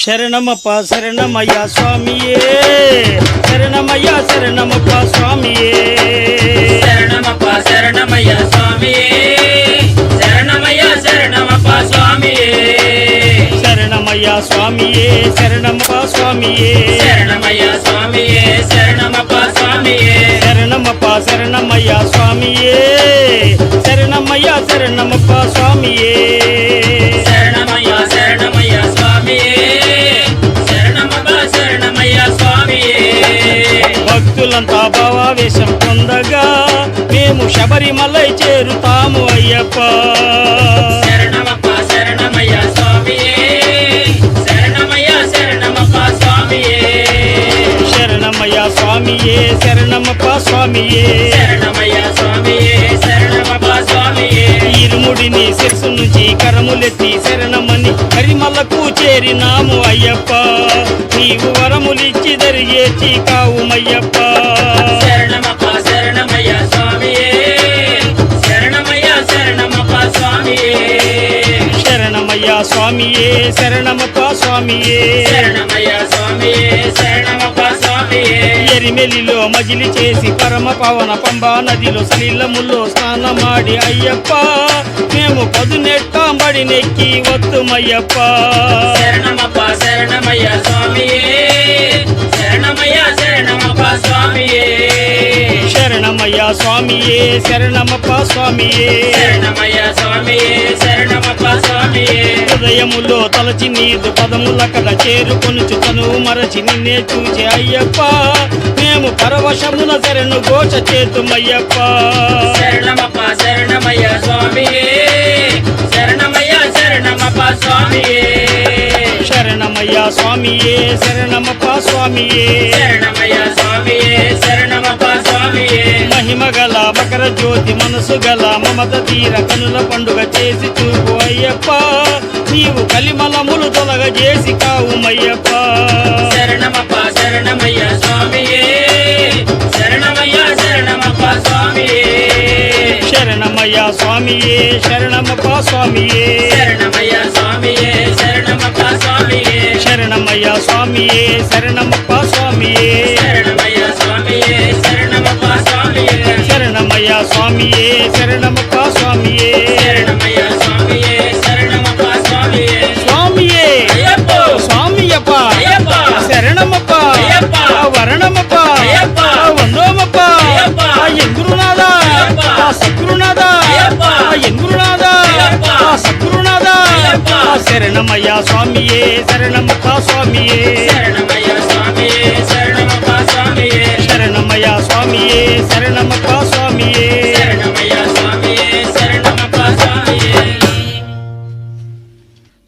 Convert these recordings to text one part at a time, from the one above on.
శరణమప్ప శరణమయ్య స్వామియే శరణమయ్య శరణమప్ప స్వామియే శరణమప్ప శరణమయ్య స్వామియే శరణమయ్య శరణమప్ప స్వామియే శరణమయ్య స్వామియే శరణమప్ప స్వామియే శరణమయ్య స్వామియే శరణమప్ప స్వామియే శరణమప్ప శరణమయ్య స్వామియే శరణమయ్య శరణమప్ప స్వామియే శరణమయ్య శరణమయ్య స్వామియే శరణమప్ప శరణమయ్య స్వామియే భక్తులంతా భావావేశం పొందగా మేము శబరిమలై చేరుతాము అయ్యప్ప శరణమప్ప శరణమయ్య స్వామియే శరణమయ్య శరణమప్ప స్వామియే శరణమయ్య స్వామియే శరణమప్ప స్వామియే శరణమయ్య స్వామియే శరణమప్ప స్వామియే ఇరుముడిని శిరసు నుంచి కరములెత్తి శరణమని కరిమలకు చేరినాము అయ్యప్ప నీవు వరములిచ్చి దరిగేచి కావుమయ్యప్ప శరణమప్ప శరణమయ్య స్వామియే శరణమయ్య శరణమప్ప స్వామియే శరణమయ్య స్వామియే శరణమప్ప స్వామియే శరణమయ్య స్వామియే శరణమప్ప స్వామియే ఎరిమెలిలో మజిలి చేసి పరమ పవన పంబా నదిలో సలీలములో స్నానమాడి అయ్యప్ప మేము పదునెట్టాంబడి నెక్కి వత్తుమయ్యప్ప శరణమప్ప శరణమయ్య స్వామియే శరణమయ్య శరణమప్ప స్వామియే శరణమయ్య స్వామియే శరణమప్ప స్వామియే శరణమయ్య స్వామియే శరణమప్ప స్వామియే హృదయములో తలచి నీదు పదముల కడ చేరుకొనుచు తను మరచి నిన్నే చూచి అయ్యప్ప మేము పరవశమున శరణు ఘోష చేతుమయ్యప్ప శరణమప్ప శరణమయ్య స్వామియే శరణమయ్య శరణమప్ప స్వామియే శరణమయ్య స్వామియే శరణమప్ప స్వామియే శరణమయ్య స్వామియే శరణమప్ప స్వామియే మహిమగల మకర జ్యోతి మనసు గల మమత తీర కనుల పండుగ చేసి చూపు అయ్యప్ప నీవు కలిమలములు తొలగజేసి కావుమయ్యప్ప శరణమప్ప శరణమయ్య స్వామియే శరణమయ్య శరణమప్ప స్వామియే శరణమయ్య స్వామియే శరణమప్ప స్వామియే శరణమయ్య స్వామియే శరణమప్ప స్వామియే శరణమయ్య స్వామియే శరణమప్ప స్వామియే శరణమయ్య స్వామియే శరణమప్ప స్వామియే శరణమయ్య స్వామియే శరణమప్ప స్వామియే శరణమయ్య స్వామియే శరణమప్ప స్వామియే స్వామియే అయ్యప్ప స్వామియప్ప అయ్యప్ప శరణమప్ప అయ్యప్ప వరణమప్ప అయ్యప్ప వందోమప్ప అయ్యప్ప ఎంగురునాథ అయ్యప్ప సద్గురునాథ అయ్యప్ప ఎంగురునాథ అయ్యప్ప సద్గురునాథ అయ్యప్ప శరణమయ్య స్వామియే శరణమప్ప స్వామియే శరణమయ్య స్వామియే శరణమప్ప స్వామియే శరణమయ్య స్వామియే శరణమప్ప స్వామియే శరణమయ్య స్వామియే శరణమప్ప స్వామియే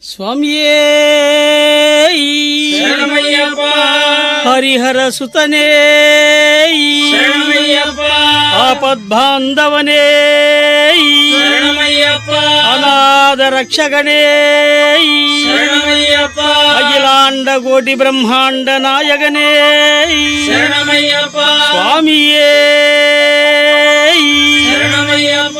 స్వామియే శరణమయ్యప్ప హరిహర సుతనే శరణమయ్యప్ప ఆపద్బాంధవనే శరణమయ్యప్ప అనాథ రక్షగణే శరణమయ్యప్ప అఖిలాండ కోటి బ్రహ్మాండ నాయకనే శరణమయ్యప్ప స్వామియే శరణమయ్యప్ప